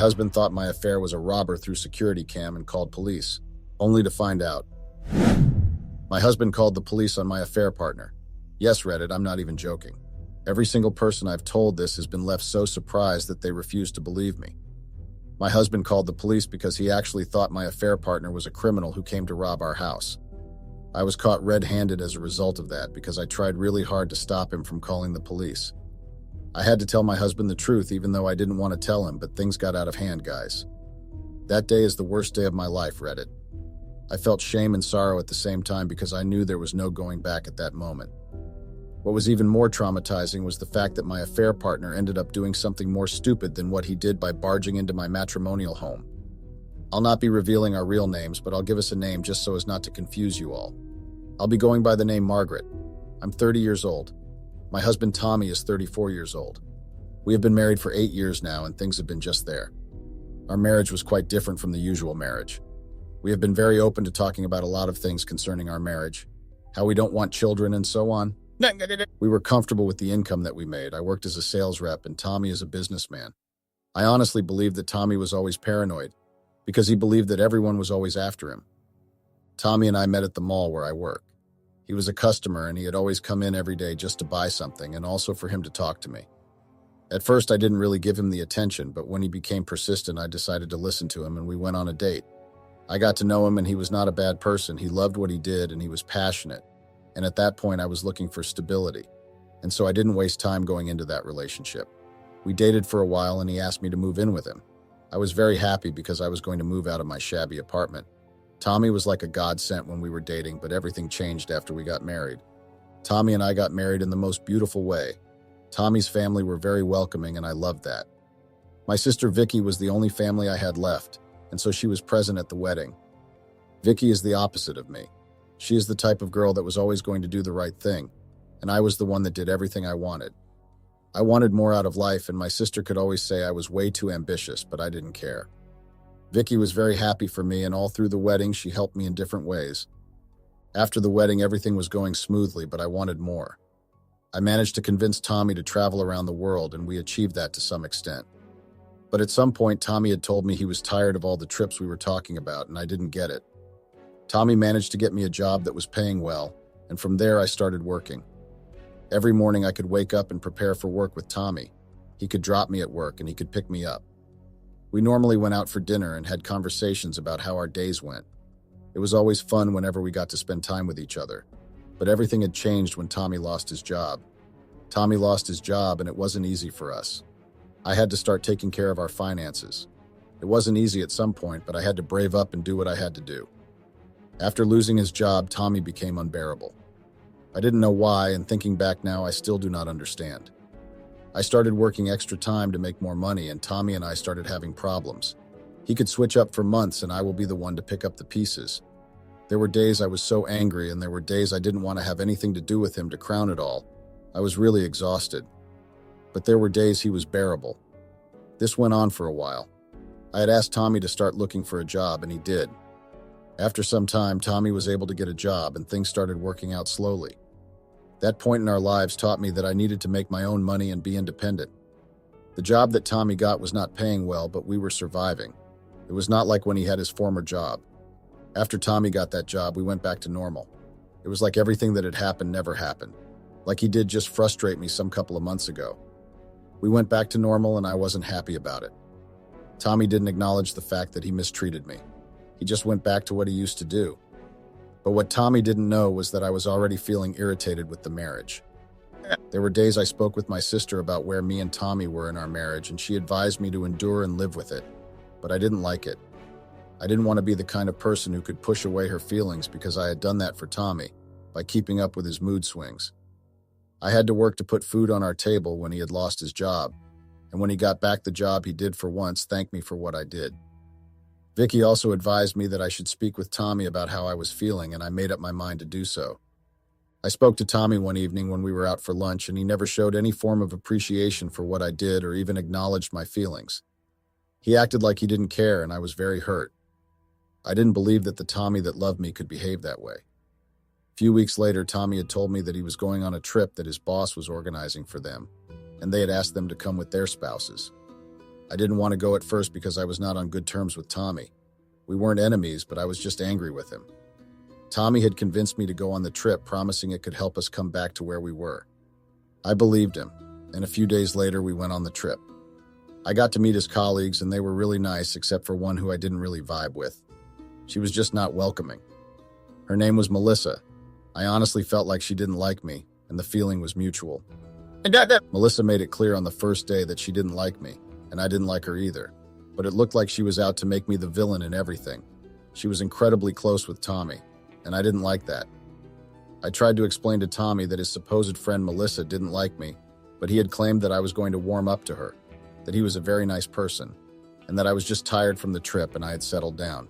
husband thought my affair was a robber through security cam and called police, only to find out. My husband called the police on my affair partner. Yes, Reddit, I'm not even joking. Every single person I've told this has been left so surprised that they refuse to believe me. My husband called the police because he actually thought my affair partner was a criminal who came to rob our house. I was caught red-handed as a result of that because I tried really hard to stop him from calling the police. I had to tell my husband the truth even though I didn't want to tell him, but things got out of hand, guys. That day is the worst day of my life, Reddit. I felt shame and sorrow at the same time because I knew there was no going back at that moment. What was even more traumatizing was the fact that my affair partner ended up doing something more stupid than what he did by barging into my matrimonial home. I'll not be revealing our real names, but I'll give us a name just so as not to confuse you all. I'll be going by the name Margaret. I'm 30 years old. My husband Tommy is 34 years old. We have been married for 8 years now and things have been just there. Our marriage was quite different from the usual marriage. We have been very open to talking about a lot of things concerning our marriage, how we don't want children and so on. We were comfortable with the income that we made. I worked as a sales rep and Tommy is a businessman. I honestly believed that Tommy was always paranoid because he believed that everyone was always after him. Tommy and I met at the mall where I work. He was a customer and he had always come in every day just to buy something and also for him to talk to me. At first, I didn't really give him the attention, but when he became persistent, I decided to listen to him and we went on a date. I got to know him and he was not a bad person. He loved what he did and he was passionate. And at that point, I was looking for stability. And so I didn't waste time going into that relationship. We dated for a while and he asked me to move in with him. I was very happy because I was going to move out of my shabby apartment. Tommy was like a godsend when we were dating, but everything changed after we got married. Tommy and I got married in the most beautiful way. Tommy's family were very welcoming and I loved that. My sister Vicky was the only family I had left, and so she was present at the wedding. Vicky is the opposite of me. She is the type of girl that was always going to do the right thing, and I was the one that did everything I wanted. I wanted more out of life, and my sister could always say I was way too ambitious, but I didn't care. Vicky was very happy for me, and all through the wedding, she helped me in different ways. After the wedding, everything was going smoothly, but I wanted more. I managed to convince Tommy to travel around the world, and we achieved that to some extent. But at some point, Tommy had told me he was tired of all the trips we were talking about, and I didn't get it. Tommy managed to get me a job that was paying well, and from there I started working. Every morning I could wake up and prepare for work with Tommy. He could drop me at work and he could pick me up. We normally went out for dinner and had conversations about how our days went. It was always fun whenever we got to spend time with each other. But everything had changed when Tommy lost his job. Tommy lost his job and it wasn't easy for us. I had to start taking care of our finances. It wasn't easy at some point, but I had to brave up and do what I had to do. After losing his job, Tommy became unbearable. I didn't know why, and thinking back now, I still do not understand. I started working extra time to make more money, and Tommy and I started having problems. He could switch up for months, and I will be the one to pick up the pieces. There were days I was so angry, and there were days I didn't want to have anything to do with him to crown it all. I was really exhausted. But there were days he was bearable. This went on for a while. I had asked Tommy to start looking for a job, and he did. After some time, Tommy was able to get a job and things started working out slowly. That point in our lives taught me that I needed to make my own money and be independent. The job that Tommy got was not paying well, but we were surviving. It was not like when he had his former job. After Tommy got that job, we went back to normal. It was like everything that had happened never happened. Like he did just frustrate me some couple of months ago. We went back to normal and I wasn't happy about it. Tommy didn't acknowledge the fact that he mistreated me. He just went back to what he used to do. But what Tommy didn't know was that I was already feeling irritated with the marriage. There were days I spoke with my sister about where me and Tommy were in our marriage, and she advised me to endure and live with it. But I didn't like it. I didn't want to be the kind of person who could push away her feelings because I had done that for Tommy by keeping up with his mood swings. I had to work to put food on our table when he had lost his job, and when he got back the job, he did for once thank me for what I did. Vicky also advised me that I should speak with Tommy about how I was feeling, and I made up my mind to do so. I spoke to Tommy one evening when we were out for lunch, and he never showed any form of appreciation for what I did or even acknowledged my feelings. He acted like he didn't care, and I was very hurt. I didn't believe that the Tommy that loved me could behave that way. A few weeks later, Tommy had told me that he was going on a trip that his boss was organizing for them, and they had asked them to come with their spouses. I didn't want to go at first because I was not on good terms with Tommy. We weren't enemies, but I was just angry with him. Tommy had convinced me to go on the trip, promising it could help us come back to where we were. I believed him, and a few days later we went on the trip. I got to meet his colleagues, and they were really nice, except for one who I didn't really vibe with. She was just not welcoming. Her name was Melissa. I honestly felt like she didn't like me, and the feeling was mutual. Melissa made it clear on the first day that she didn't like me, and I didn't like her either, but it looked like she was out to make me the villain in everything. She was incredibly close with Tommy, and I didn't like that. I tried to explain to Tommy that his supposed friend Melissa didn't like me, but he had claimed that I was going to warm up to her, that he was a very nice person, and that I was just tired from the trip and I had settled down.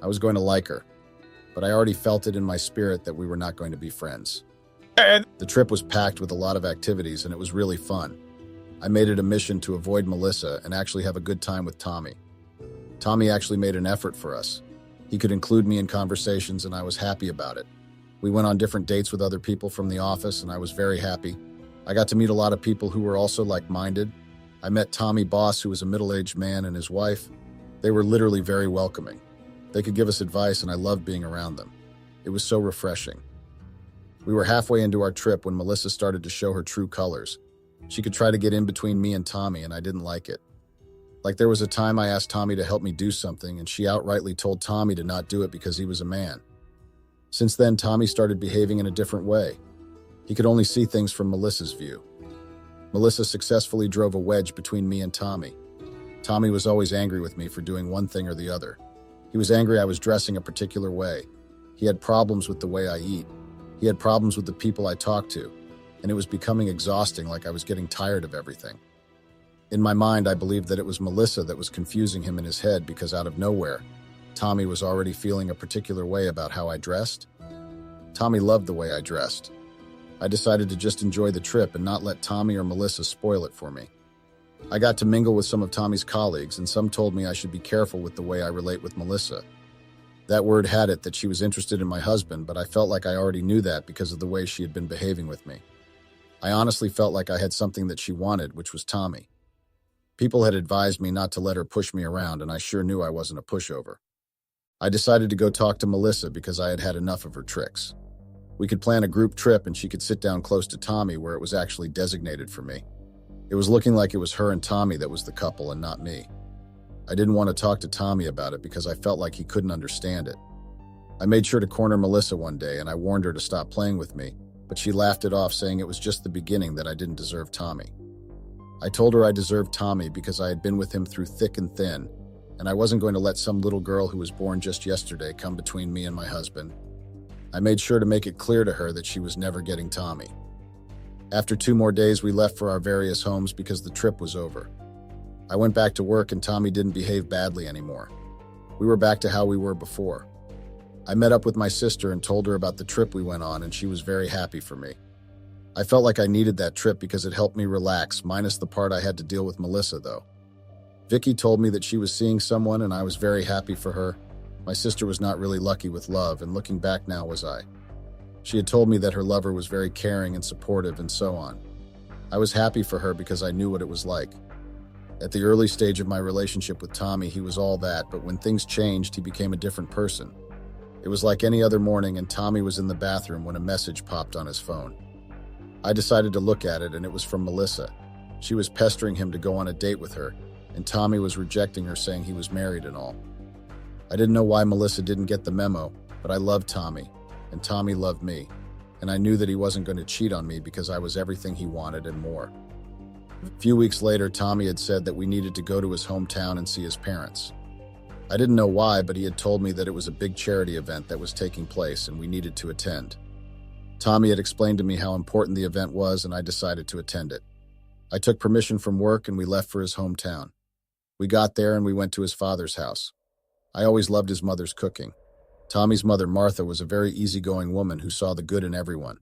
I was going to like her, but I already felt it in my spirit that we were not going to be friends. The trip was packed with a lot of activities, and it was really fun. I made it a mission to avoid Melissa and actually have a good time with Tommy. Tommy actually made an effort for us. He could include me in conversations, and I was happy about it. We went on different dates with other people from the office, and I was very happy. I got to meet a lot of people who were also like-minded. I met Tommy Boss, who was a middle-aged man, and his wife. They were literally very welcoming. They could give us advice, and I loved being around them. It was so refreshing. We were halfway into our trip when Melissa started to show her true colors. She could try to get in between me and Tommy, and I didn't like it. Like there was a time I asked Tommy to help me do something, and she outrightly told Tommy to not do it because he was a man. Since then, Tommy started behaving in a different way. He could only see things from Melissa's view. Melissa successfully drove a wedge between me and Tommy. Tommy was always angry with me for doing one thing or the other. He was angry I was dressing a particular way. He had problems with the way I eat. He had problems with the people I talked to, and it was becoming exhausting, like I was getting tired of everything. In my mind, I believed that it was Melissa that was confusing him in his head because out of nowhere, Tommy was already feeling a particular way about how I dressed. Tommy loved the way I dressed. I decided to just enjoy the trip and not let Tommy or Melissa spoil it for me. I got to mingle with some of Tommy's colleagues, and some told me I should be careful with the way I relate with Melissa. That word had it that she was interested in my husband, but I felt like I already knew that because of the way she had been behaving with me. I honestly felt like I had something that she wanted, which was Tommy. People had advised me not to let her push me around, and I sure knew I wasn't a pushover. I decided to go talk to Melissa because I had had enough of her tricks. We could plan a group trip and she could sit down close to Tommy where it was actually designated for me. It was looking like it was her and Tommy that was the couple and not me. I didn't want to talk to Tommy about it because I felt like he couldn't understand it. I made sure to corner Melissa one day and I warned her to stop playing with me, but she laughed it off, saying it was just the beginning, that I didn't deserve Tommy. I told her I deserved Tommy because I had been with him through thick and thin, and I wasn't going to let some little girl who was born just yesterday come between me and my husband. I made sure to make it clear to her that she was never getting Tommy. After 2 more days, we left for our various homes because the trip was over. I went back to work and Tommy didn't behave badly anymore. We were back to how we were before. I met up with my sister and told her about the trip we went on, and she was very happy for me. I felt like I needed that trip because it helped me relax, minus the part I had to deal with Melissa, though. Vicky told me that she was seeing someone, and I was very happy for her. My sister was not really lucky with love, and looking back now, was I. She had told me that her lover was very caring and supportive and so on. I was happy for her because I knew what it was like. At the early stage of my relationship with Tommy, he was all that, but when things changed, he became a different person. It was like any other morning, and Tommy was in the bathroom when a message popped on his phone. I decided to look at it, and it was from Melissa. She was pestering him to go on a date with her, and Tommy was rejecting her, saying he was married and all. I didn't know why Melissa didn't get the memo, but I loved Tommy, and Tommy loved me, and I knew that he wasn't going to cheat on me because I was everything he wanted and more. A few weeks later, Tommy had said that we needed to go to his hometown and see his parents. I didn't know why, but he had told me that it was a big charity event that was taking place and we needed to attend. Tommy had explained to me how important the event was, and I decided to attend it. I took permission from work and we left for his hometown. We got there and we went to his father's house. I always loved his mother's cooking. Tommy's mother, Martha, was a very easygoing woman who saw the good in everyone.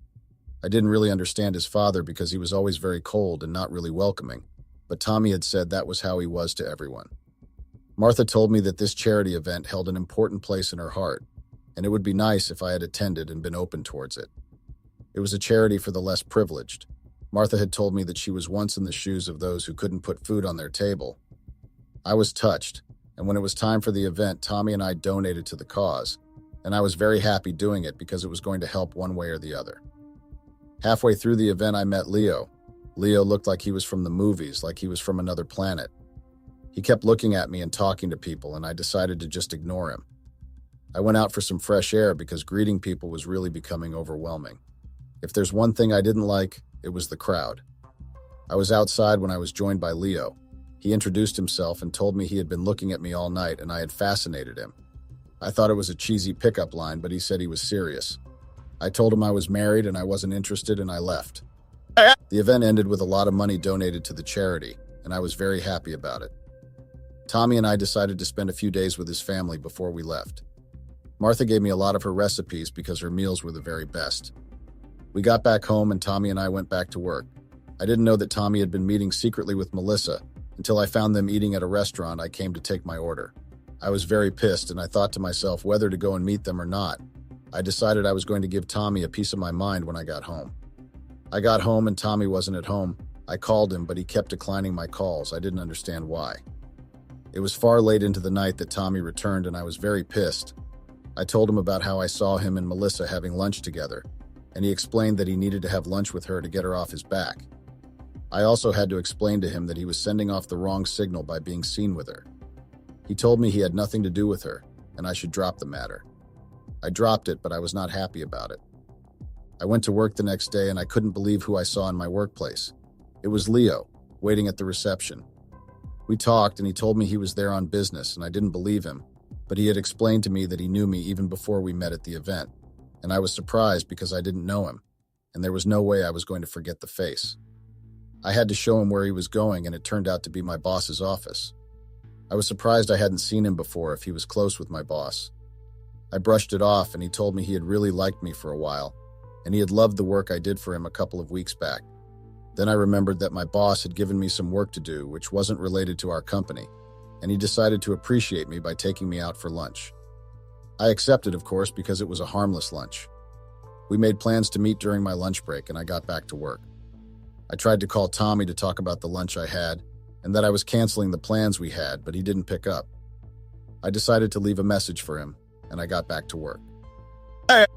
I didn't really understand his father because he was always very cold and not really welcoming, but Tommy had said that was how he was to everyone. Martha told me that this charity event held an important place in her heart, and it would be nice if I had attended and been open towards it. It was a charity for the less privileged. Martha had told me that she was once in the shoes of those who couldn't put food on their table, I was touched, and when it was time for the event, Tommy and I donated to the cause, and I was very happy doing it because it was going to help one way or the other. Halfway through the event, I met Leo. Leo looked like he was from the movies, like he was from another planet. He kept looking at me and talking to people, and I decided to just ignore him. I went out for some fresh air because greeting people was really becoming overwhelming. If there's one thing I didn't like, it was the crowd. I was outside when I was joined by Leo. He introduced himself and told me he had been looking at me all night and I had fascinated him. I thought it was a cheesy pickup line, but he said he was serious. I told him I was married and I wasn't interested, and I left. The event ended with a lot of money donated to the charity, and I was very happy about it. Tommy and I decided to spend a few days with his family before we left. Martha gave me a lot of her recipes because her meals were the very best. We got back home and Tommy and I went back to work. I didn't know that Tommy had been meeting secretly with Melissa until I found them eating at a restaurant. I came to take my order. I was very pissed and I thought to myself whether to go and meet them or not. I decided I was going to give Tommy a piece of my mind when I got home. I got home and Tommy wasn't at home. I called him, but he kept declining my calls. I didn't understand why. It was far late into the night that Tommy returned and I was very pissed. I told him about how I saw him and Melissa having lunch together, and he explained that he needed to have lunch with her to get her off his back. I also had to explain to him that he was sending off the wrong signal by being seen with her. He told me he had nothing to do with her, and I should drop the matter. I dropped it, but I was not happy about it. I went to work the next day and I couldn't believe who I saw in my workplace. It was Leo, waiting at the reception. We talked and he told me he was there on business, and I didn't believe him, but he had explained to me that he knew me even before we met at the event, and I was surprised because I didn't know him, and there was no way I was going to forget the face. I had to show him where he was going, and it turned out to be my boss's office. I was surprised I hadn't seen him before if he was close with my boss. I brushed it off, and he told me he had really liked me for a while, and he had loved the work I did for him a couple of weeks back. Then I remembered that my boss had given me some work to do which wasn't related to our company, and he decided to appreciate me by taking me out for lunch. I accepted, of course, because it was a harmless lunch. We made plans to meet during my lunch break, and I got back to work. I tried to call Tommy to talk about the lunch I had, and that I was canceling the plans we had, but he didn't pick up. I decided to leave a message for him, and I got back to work.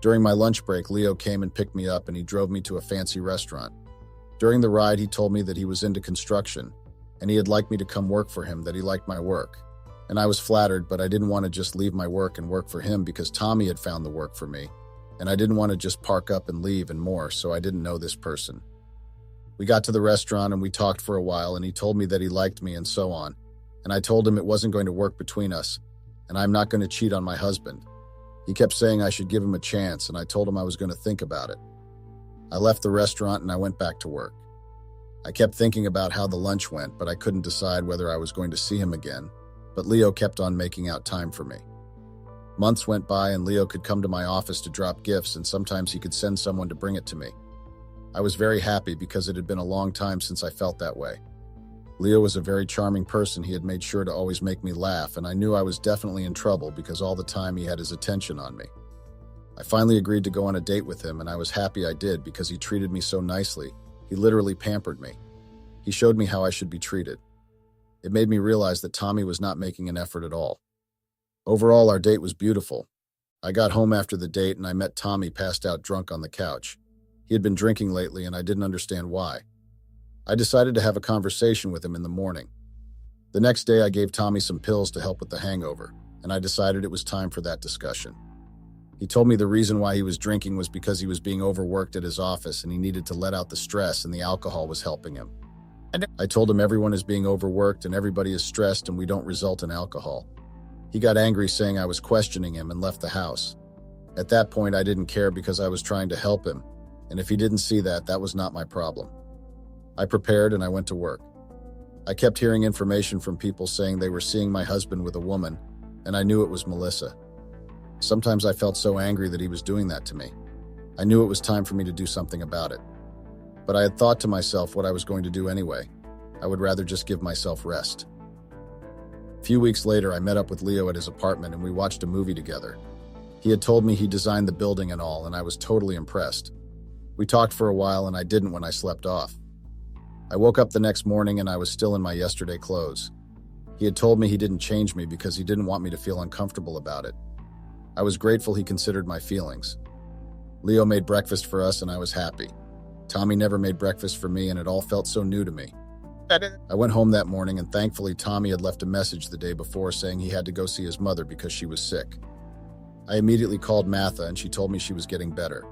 During my lunch break, Leo came and picked me up, and he drove me to a fancy restaurant. During the ride, he told me that he was into construction, and he had liked me to come work for him, that he liked my work. And I was flattered, but I didn't want to just leave my work and work for him because Tommy had found the work for me, and I didn't want to just park up and leave and more, so I didn't know this person. We got to the restaurant and we talked for a while, and he told me that he liked me and so on, and I told him it wasn't going to work between us, and I'm not going to cheat on my husband. He kept saying I should give him a chance, and I told him I was going to think about it. I left the restaurant and I went back to work. I kept thinking about how the lunch went, but I couldn't decide whether I was going to see him again, but Leo kept on making out time for me. Months went by and Leo could come to my office to drop gifts, and sometimes he could send someone to bring it to me. I was very happy because it had been a long time since I felt that way. Leo was a very charming person. He had made sure to always make me laugh, and I knew I was definitely in trouble because all the time he had his attention on me. I finally agreed to go on a date with him, and I was happy I did because he treated me so nicely. He literally pampered me. He showed me how I should be treated. It made me realize that Tommy was not making an effort at all. Overall, our date was beautiful. I got home after the date and I met Tommy passed out drunk on the couch. He had been drinking lately and I didn't understand why. I decided to have a conversation with him in the morning. The next day I gave Tommy some pills to help with the hangover, and I decided it was time for that discussion. He told me the reason why he was drinking was because he was being overworked at his office and he needed to let out the stress, and the alcohol was helping him. I told him everyone is being overworked and everybody is stressed and we don't result in alcohol. He got angry saying I was questioning him and left the house. At that point I didn't care because I was trying to help him, and if he didn't see that, that was not my problem. I prepared and I went to work. I kept hearing information from people saying they were seeing my husband with a woman, and I knew it was Melissa. Sometimes I felt so angry that he was doing that to me. I knew it was time for me to do something about it. But I had thought to myself what I was going to do anyway. I would rather just give myself rest. A few weeks later, I met up with Leo at his apartment and we watched a movie together. He had told me he designed the building and all, and I was totally impressed. We talked for a while and I didn't when I slept off. I woke up the next morning and I was still in my yesterday clothes. He had told me he didn't change me because he didn't want me to feel uncomfortable about it. I was grateful he considered my feelings. Leo made breakfast for us and I was happy. Tommy never made breakfast for me and it all felt so new to me. I went home that morning and thankfully Tommy had left a message the day before saying he had to go see his mother because she was sick. I immediately called Martha and she told me she was getting better.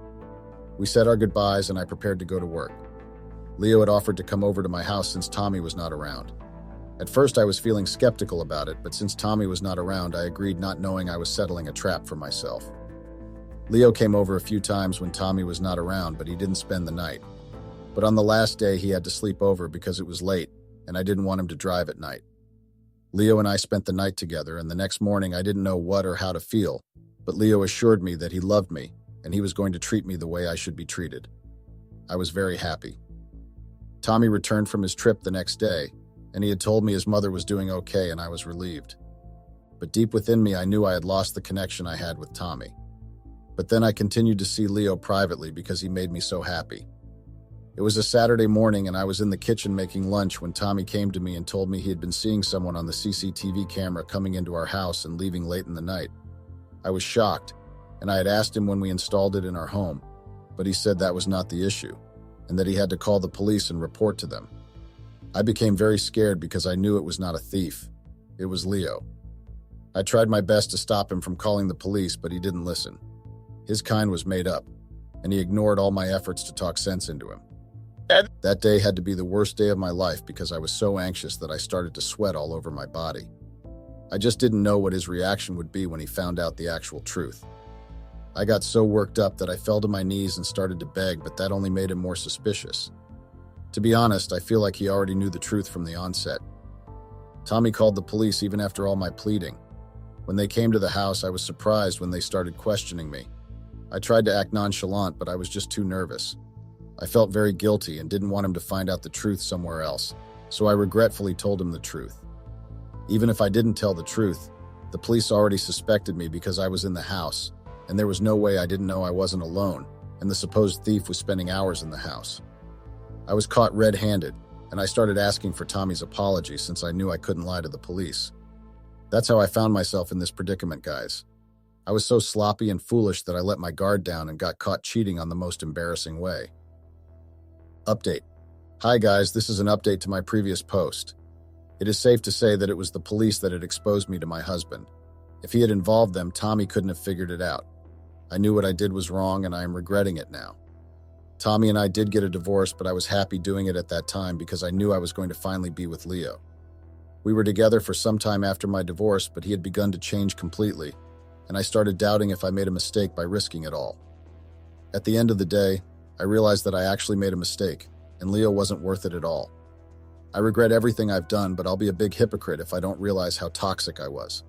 We said our goodbyes and I prepared to go to work. Leo had offered to come over to my house since Tommy was not around. At first I was feeling skeptical about it, but since Tommy was not around, I agreed, not knowing I was settling a trap for myself. Leo came over a few times when Tommy was not around, but he didn't spend the night. But on the last day he had to sleep over because it was late and I didn't want him to drive at night. Leo and I spent the night together and the next morning I didn't know what or how to feel, but Leo assured me that he loved me and he was going to treat me the way I should be treated. I was very happy. Tommy returned from his trip the next day and he had told me his mother was doing okay and I was relieved. But deep within me I knew I had lost the connection I had with Tommy. But then I continued to see Leo privately because he made me so happy. It was a Saturday morning and I was in the kitchen making lunch when Tommy came to me and told me he had been seeing someone on the CCTV camera coming into our house and leaving late in the night. I was shocked, and I had asked him when we installed it in our home, but he said that was not the issue, and that he had to call the police and report to them. I became very scared because I knew it was not a thief. It was Leo. I tried my best to stop him from calling the police, but he didn't listen. His kind was made up, and he ignored all my efforts to talk sense into him. That day had to be the worst day of my life because I was so anxious that I started to sweat all over my body. I just didn't know what his reaction would be when he found out the actual truth. I got so worked up that I fell to my knees and started to beg, but that only made him more suspicious. To be honest, I feel like he already knew the truth from the onset. Tommy called the police even after all my pleading. When they came to the house, I was surprised when they started questioning me. I tried to act nonchalant, but I was just too nervous. I felt very guilty and didn't want him to find out the truth somewhere else, so I regretfully told him the truth. Even if I didn't tell the truth, the police already suspected me because I was in the house, and there was no way I didn't know I wasn't alone, and the supposed thief was spending hours in the house. I was caught red-handed, and I started asking for Tommy's apology since I knew I couldn't lie to the police. That's how I found myself in this predicament, guys. I was so sloppy and foolish that I let my guard down and got caught cheating on the most embarrassing way. Update. Hi guys, this is an update to my previous post. It is safe to say that it was the police that had exposed me to my husband. If he had involved them, Tommy couldn't have figured it out. I knew what I did was wrong and I am regretting it now. Tommy and I did get a divorce, but I was happy doing it at that time because I knew I was going to finally be with Leo. We were together for some time after my divorce, but he had begun to change completely, and I started doubting if I made a mistake by risking it all. At the end of the day, I realized that I actually made a mistake, and Leo wasn't worth it at all. I regret everything I've done, but I'll be a big hypocrite if I don't realize how toxic I was.